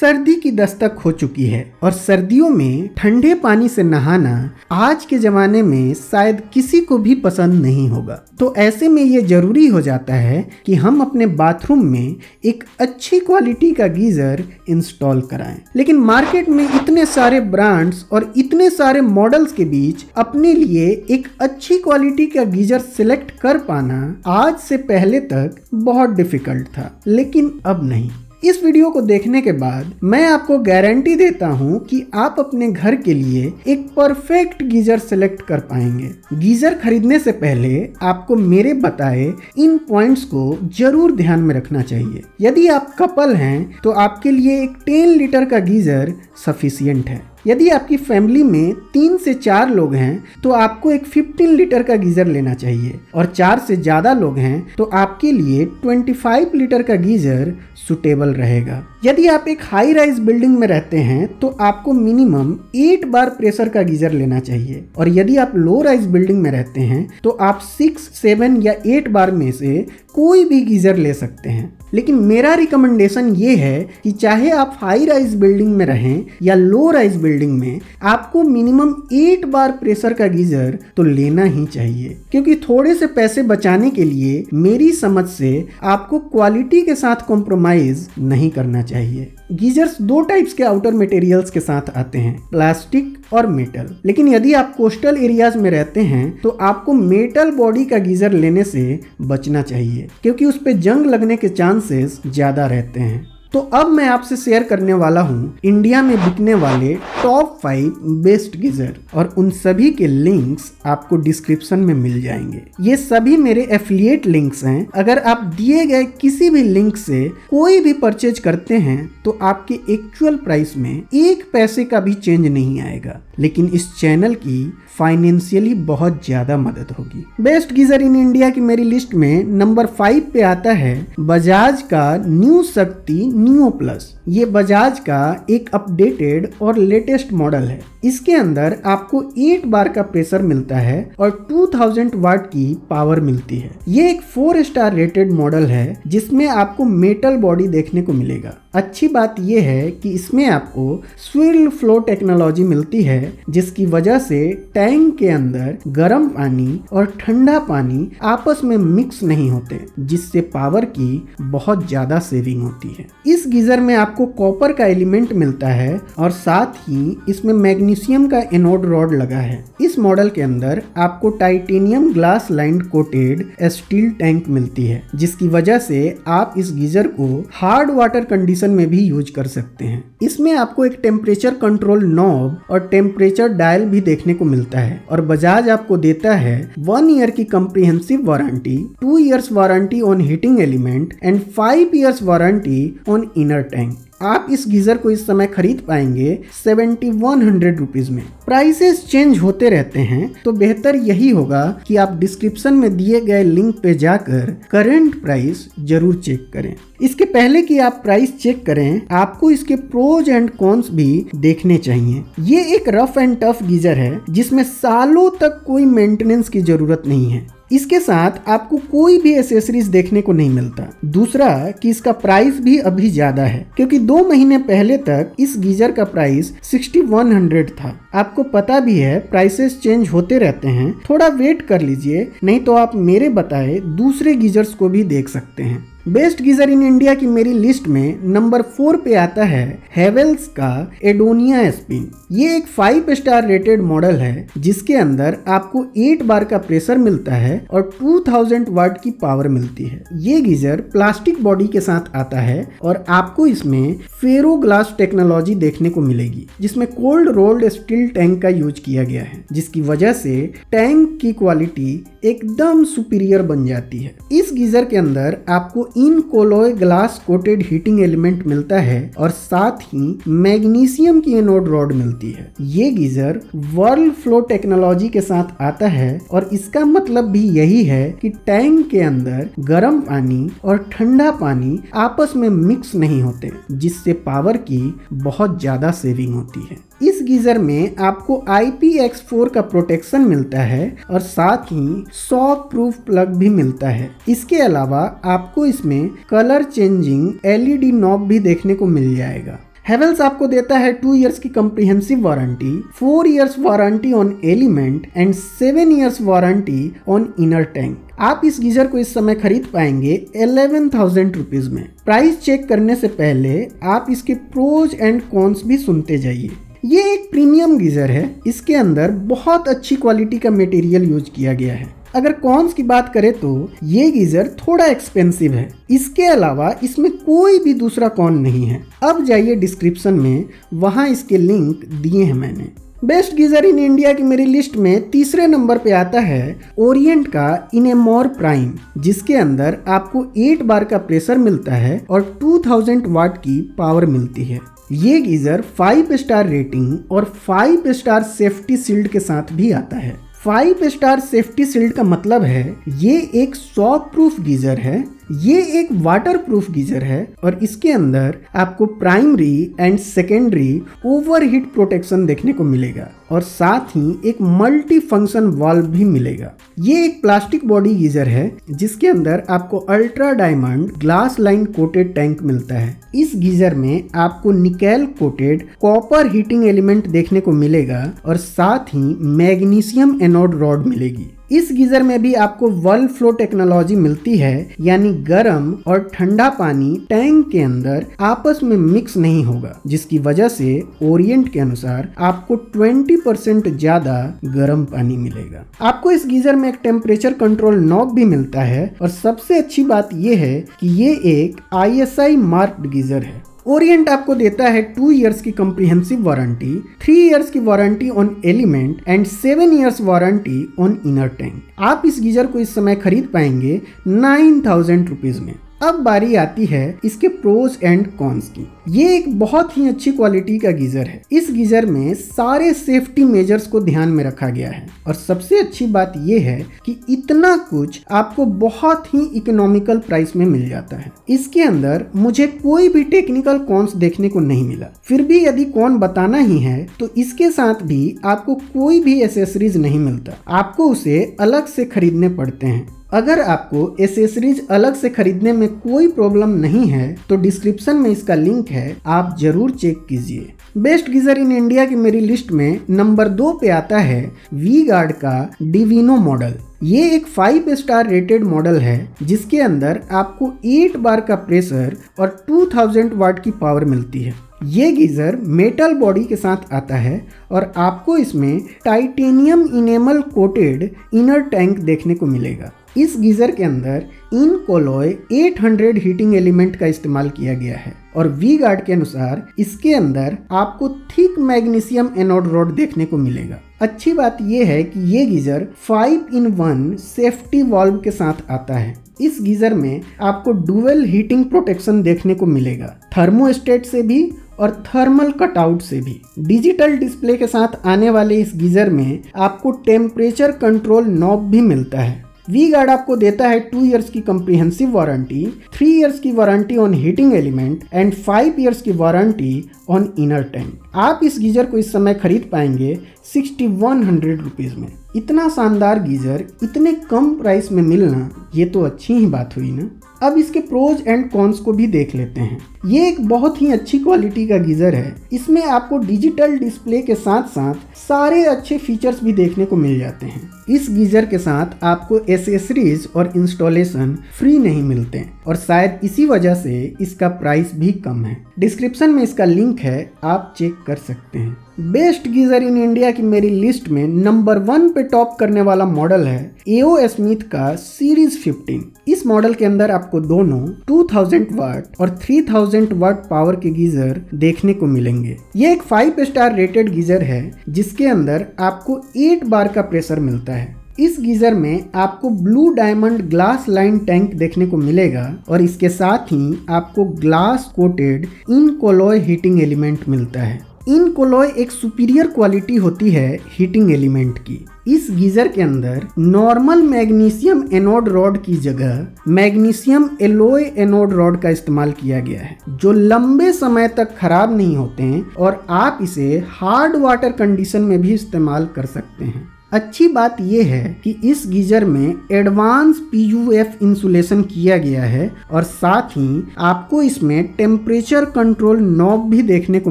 सर्दी की दस्तक हो चुकी है और सर्दियों में ठंडे पानी से नहाना आज के ज़माने में शायद किसी को भी पसंद नहीं होगा। तो ऐसे में ये ज़रूरी हो जाता है कि हम अपने बाथरूम में एक अच्छी क्वालिटी का गीज़र इंस्टॉल कराएं। लेकिन मार्केट में इतने सारे ब्रांड्स और इतने सारे मॉडल्स के बीच अपने लिए एक अच्छी क्वालिटी का गीज़र सिलेक्ट कर पाना आज से पहले तक बहुत डिफिकल्ट था, लेकिन अब नहीं। इस वीडियो को देखने के बाद मैं आपको गारंटी देता हूं कि आप अपने घर के लिए एक परफेक्ट गीजर सिलेक्ट कर पाएंगे। गीजर खरीदने से पहले आपको मेरे बताए इन पॉइंट्स को जरूर ध्यान में रखना चाहिए। यदि आप कपल हैं तो आपके लिए एक 10 लीटर का गीजर सफिशिएंट है। यदि आपकी फैमिली में 3 से 4 लोग हैं तो आपको एक 15 लीटर का गीजर लेना चाहिए और 4 से ज़्यादा लोग हैं तो आपके लिए 25 लीटर का गीजर सुटेबल रहेगा। यदि आप एक हाई राइज बिल्डिंग में रहते हैं तो आपको मिनिमम 8 बार प्रेशर का गीजर लेना चाहिए और यदि आप लो राइज बिल्डिंग में रहते हैं तो आप 6, 7 या 8 बार में से कोई भी गीजर ले सकते हैं। लेकिन मेरा रिकमेंडेशन ये है कि चाहे आप हाई राइज बिल्डिंग में रहें या लो राइज बिल्डिंग में, आपको मिनिमम 8 बार प्रेशर का गीजर तो लेना ही चाहिए, क्योंकि थोड़े से पैसे बचाने के लिए मेरी समझ से आपको क्वालिटी के साथ कॉम्प्रोमाइज नहीं करना चाहिए। गीजर्स 2 टाइप्स के आउटर मटेरियल्स के साथ आते हैं, प्लास्टिक और मेटल। लेकिन यदि आप कोस्टल एरियाज में रहते हैं तो आपको मेटल बॉडी का गीजर लेने से बचना चाहिए, क्योंकि उस पे जंग लगने के चांसेस ज्यादा रहते हैं। तो अब मैं आपसे शेयर करने वाला हूँ इंडिया में बिकने वाले टॉप 5 बेस्ट गीजर और उन सभी के लिंक्स आपको डिस्क्रिप्शन में मिल जाएंगे। ये सभी मेरे एफिलिएट लिंक्स हैं। अगर आप दिए गए किसी भी लिंक से कोई भी परचेज करते हैं तो आपके एक्चुअल प्राइस में 1 पैसे का भी चेंज नहीं आएगा, लेकिन इस चैनल की फाइनेंशियली बहुत ज्यादा मदद होगी। बेस्ट गीजर इन इंडिया की मेरी लिस्ट में नंबर 5 पे आता है बजाज का न्यू शक्ति न्यू प्लस। ये बजाज का एक अपडेटेड और लेटेस्ट मॉडल है। इसके अंदर आपको 8 बार का प्रेशर मिलता है और 2000 वाट की पावर मिलती है। ये एक 4 स्टार रेटेड मॉडल है जिसमें आपको मेटल बॉडी देखने को मिलेगा। अच्छी बात यह है कि इसमें आपको स्विर्ल फ्लो टेक्नोलॉजी मिलती है, जिसकी वजह से टैंक के अंदर गर्म पानी और ठंडा पानी आपस में मिक्स नहीं होते, जिससे पावर की बहुत ज्यादा सेविंग होती है। इस गीजर में आपको कॉपर का एलिमेंट मिलता है और साथ ही इसमें मैग्नीशियम का एनोड रॉड लगा है। इस मॉडल के अंदर आपको titanium glass lined coated steel tank मिलती है, जिसकी वजह से आप इस गीजर को हार्ड वाटर कंडीशन में भी यूज कर सकते हैं। इसमें आपको एक टेम्परेचर कंट्रोल नॉब और टेम्परेचर डायल भी देखने को मिलता है और बजाज आपको देता है 1 ईयर की comprehensive warranty, 2 years warranty on heating element and 5 years warranty on inner tank. आप इस गीजर को इस समय खरीद पाएंगे 7100 रुपीज में। प्राइसेस चेंज होते रहते हैं, तो बेहतर यही होगा कि आप डिस्क्रिप्शन में दिए गए लिंक पे जाकर करंट प्राइस जरूर चेक करें। इसके पहले कि आप प्राइस चेक करें, आपको इसके प्रोज एंड कॉन्स भी देखने चाहिए। ये एक रफ एंड टफ गीजर है जिसमें सालों तक कोई मेंटेनेंस की जरूरत नहीं है। इसके साथ आपको कोई भी एसेसरीज देखने को नहीं मिलता। दूसरा कि इसका प्राइस भी अभी ज्यादा है, क्योंकि 2 महीने पहले तक इस गीजर का प्राइस 6100 था। आपको पता भी है प्राइसेस चेंज होते रहते हैं, थोड़ा वेट कर लीजिए, नहीं तो आप मेरे बताए दूसरे गीजर्स को भी देख सकते हैं। बेस्ट गीजर इन इंडिया की मेरी लिस्ट में नंबर 4 पे आता है हेवेल्स का एडोनिया स्पिन। ये एक 5 स्टार रेटेड मॉडल है जिसके अंदर आपको 8 बार का प्रेशर मिलता है और 2000 वाट की पावर मिलती है। ये गीजर प्लास्टिक बॉडी के साथ आता है और आपको इसमें फेरो ग्लास टेक्नोलॉजी देखने को मिलेगी, जिसमें कोल्ड रोल्ड स्टील टैंक का यूज किया गया है, जिसकी वजह से टैंक की क्वालिटी एकदम सुपीरियर बन जाती है। इस गीजर के अंदर आपको इन कोलोय ग्लास कोटेड हीटिंग एलिमेंट मिलता है और साथ ही मैग्नीशियम की एनोड रॉड मिलती है। ये गीजर वर्ल फ्लो टेक्नोलॉजी के साथ आता है और इसका मतलब भी यही है कि टैंक के अंदर गर्म पानी और ठंडा पानी आपस में मिक्स नहीं होते, जिससे पावर की बहुत ज्यादा सेविंग होती है। इस गीजर में आपको IPX4 का प्रोटेक्शन मिलता है और साथ ही शॉक प्रूफ प्लग भी मिलता है। इसके अलावा आपको इसमें कलर चेंजिंग LED नॉब भी देखने को मिल जाएगा। हेवेल्स आपको देता है 2 इयर्स की comprehensive warranty, 4 years warranty on element and 7 years warranty on inner tank. आप इस गीजर को इस समय खरीद पाएंगे 11,000 रुपीज में। प्राइस चेक करने से पहले आप इसके प्रोज एंड कॉन्स भी सुनते जाइए। ये एक प्रीमियम गीजर है, इसके अंदर बहुत अच्छी क्वालिटी का मटेरियल यूज किया गया है। अगर कॉन्स की बात करें तो ये गीजर थोड़ा एक्सपेंसिव है, इसके अलावा इसमें कोई भी दूसरा कॉन नहीं है। अब जाइए डिस्क्रिप्शन में, वहां इसके लिंक दिए हैं मैंने। बेस्ट गीजर इन इंडिया की मेरी लिस्ट में तीसरे नंबर पे आता है ओरिएंट का इनेमोर प्राइम, जिसके अंदर आपको 8 बार का प्रेशर मिलता है और 2000 वाट की पावर मिलती है। ये गीजर 5 स्टार रेटिंग और 5 स्टार सेफ्टी शील्ड के साथ भी आता है। 5 स्टार सेफ्टी शील्ड का मतलब है ये एक शॉक प्रूफ गीजर है, ये एक वाटर प्रूफ गीजर है और इसके अंदर आपको primary and secondary overheat protection देखने को मिलेगा और साथ ही एक मल्टी फंक्शन वाल्व भी मिलेगा। ये एक प्लास्टिक बॉडी गीजर है जिसके अंदर आपको ultra diamond glass line coated tank मिलता है। इस गीजर में आपको nickel coated copper heating element देखने को मिलेगा और साथ ही मैग्नीशियम एनोड रॉड मिलेगी। इस गीजर में भी आपको वर्ल फ्लो टेक्नोलॉजी मिलती है, यानी गर्म और ठंडा पानी टैंक के अंदर आपस में मिक्स नहीं होगा, जिसकी वजह से ओरिएंट के अनुसार आपको 20% ज्यादा गर्म पानी मिलेगा। आपको इस गीजर में एक टेम्परेचर कंट्रोल नॉब भी मिलता है और सबसे अच्छी बात यह है कि ये एक ISI मार्क्ड गीजर है। ओरिएंट आपको देता है 2 इयर्स की कम्प्रिहेंसिव वारंटी, 3 इयर्स की warranty on element and 7 years warranty on inner tank. आप इस गीजर को इस समय खरीद पाएंगे 9,000 रुपीज में। अब बारी आती है इसके प्रोज एंड कॉन्स की। ये एक बहुत ही अच्छी क्वालिटी का गीजर है। इस गीजर में सारे सेफ्टी मेजर्स को ध्यान में रखा गया है और सबसे अच्छी बात यह है कि इतना कुछ आपको बहुत ही इकोनॉमिकल प्राइस में मिल जाता है। इसके अंदर मुझे कोई भी टेक्निकल कॉन्स देखने को नहीं मिला। फिर भी यदि कॉन बताना ही है तो इसके साथ भी आपको कोई भी एसेसरीज नहीं मिलता, आपको उसे अलग से खरीदने पड़ते हैं। अगर आपको एसेसरीज अलग से खरीदने में कोई प्रॉब्लम नहीं है तो डिस्क्रिप्शन में इसका लिंक है, आप जरूर चेक कीजिए। बेस्ट गीजर इन इंडिया की मेरी लिस्ट में नंबर 2 पे आता है वी गार्ड का डिविनो मॉडल। ये एक 5 स्टार रेटेड मॉडल है जिसके अंदर आपको 8 बार का प्रेशर और 2000 वाट की पावर मिलती है। ये गीजर मेटल बॉडी के साथ आता है और आपको इसमें titanium enamel coated inner tank देखने को मिलेगा। इस गीजर के अंदर इन कोलॉय 800 हीटिंग एलिमेंट का इस्तेमाल किया गया है और वी गार्ड के अनुसार इसके अंदर आपको थिक मैग्नीशियम एनोड रॉड देखने को मिलेगा। अच्छी बात यह है कि ये गीजर 5-in-1 सेफ्टी वाल्व के साथ आता है। इस गीजर में आपको डुअल हीटिंग प्रोटेक्शन देखने को मिलेगा, थर्मोस्टेट से भी और थर्मल कटआउट से भी। डिजिटल डिस्प्ले के साथ आने वाले इस गीजर में आपको टेम्परेचर कंट्रोल नॉब भी मिलता है। वी गार्ड आपको देता है 2 इयर्स की कम्प्रिहेंसिव वारंटी, 3 इयर्स की warranty on heating element and 5 years की वारंटी ऑन इनर टैंक। आप इस गीजर को इस समय खरीद पाएंगे 6100 रुपीज में। इतना शानदार गीजर इतने कम प्राइस में मिलना, ये तो अच्छी ही बात हुई ना। अब इसके प्रोज एंड कॉन्स को भी देख लेते हैं। ये एक बहुत ही अच्छी क्वालिटी का गीजर है। इसमें आपको डिजिटल डिस्प्ले के साथ साथ सारे अच्छे फीचर्स भी देखने को मिल जाते हैं। इस गीजर के साथ आपको एसेसरीज और इंस्टॉलेशन फ्री नहीं मिलते और शायद इसी वजह से इसका प्राइस भी कम है। डिस्क्रिप्शन में इसका लिंक है, आप चेक कर सकते हैं। बेस्ट गीजर इन इंडिया की मेरी लिस्ट में नंबर 1 पे टॉप करने वाला मॉडल है AO स्मिथ का सीरीज 15। इस मॉडल के अंदर आपको दोनों 2000 वाट और 3000 वाट पावर के गीजर देखने को मिलेंगे। ये एक 5 स्टार रेटेड गीजर है जिसके अंदर आपको 8 बार का प्रेशर मिलता है। इस गीजर में आपको blue diamond glass line tank देखने को मिलेगा और इसके साथ ही आपको glass quoted in कोलॉय heating element मिलता है। इन कोलॉय एक सुपीरियर क्वालिटी होती है हीटिंग एलिमेंट की। इस गीजर के अंदर नॉर्मल मैग्नीशियम एनोड रॉड की जगह मैग्नीशियम एलॉय एनोड रॉड का इस्तेमाल किया गया है, जो लंबे समय तक खराब नहीं होते हैं और आप इसे हार्ड वाटर कंडीशन में भी इस्तेमाल कर सकते हैं। अच्छी बात यह है कि इस गीजर में एडवांस PUF इंसुलेशन किया गया है और साथ ही आपको इसमें टेम्परेचर कंट्रोल नॉब भी देखने को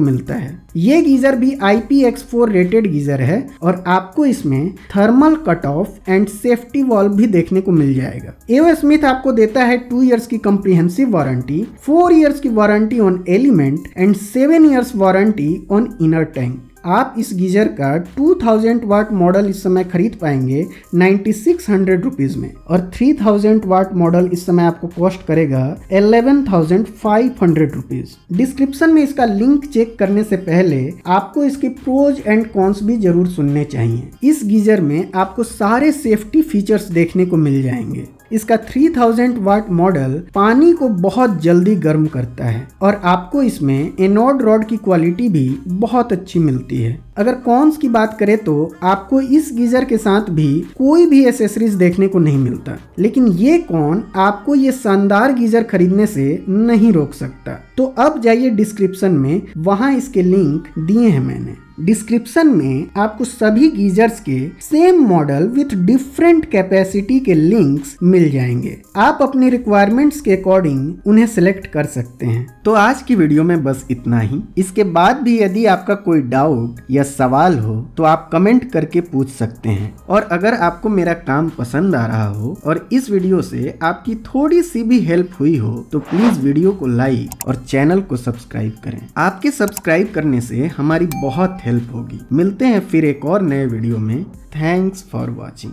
मिलता है। ये गीजर भी IPX4 रेटेड गीजर है और आपको इसमें thermal cut off and safety valve भी देखने को मिल जाएगा। एओ स्मिथ आपको देता है 2 इयर्स की कंप्रीहेंसिव वारंटी, 4 इयर्स की warranty on element and 7 years warranty on inner tank. आप इस गीजर का 2000 वाट मॉडल इस समय खरीद पाएंगे 9600 रुपीज में और 3000 वाट मॉडल इस समय आपको कॉस्ट करेगा 11500 रुपीज। डिस्क्रिप्शन में इसका लिंक चेक करने से पहले आपको इसके प्रोज एंड कॉन्स भी जरूर सुनने चाहिए। इस गीजर में आपको सारे सेफ्टी फीचर्स देखने को मिल जाएंगे। इसका 3000 वाट मॉडल पानी को बहुत जल्दी गर्म करता है और आपको इसमें एनोड रॉड की क्वालिटी भी बहुत अच्छी मिलती है। अगर कॉन्स की बात करें तो आपको इस गीजर के साथ भी कोई भी एसेसरीज देखने को नहीं मिलता, लेकिन ये कॉन आपको ये शानदार गीजर खरीदने से नहीं रोक सकता। तो अब जाइए डिस्क्रिप्शन में, वहां इसके लिंक दिए हैं मैंने। डिस्क्रिप्शन में आपको सभी गीजर्स के same model with different capacity के लिंक्स मिल जाएंगे। आप अपनी रिक्वायरमेंट्स के अकॉर्डिंग उन्हें सिलेक्ट कर सकते हैं। तो आज की वीडियो में बस इतना ही। इसके बाद भी यदि आपका कोई डाउट या सवाल हो तो आप कमेंट करके पूछ सकते हैं। और अगर आपको मेरा काम पसंद आ रहा हो और इस वीडियो से आपकी थोड़ी सी भी हेल्प हुई हो तो प्लीज वीडियो को लाइक और चैनल को सब्सक्राइब करें। आपके सब्सक्राइब करने से हमारी बहुत हेल्प होगी। मिलते हैं फिर एक और नए वीडियो में। Thanks for watching.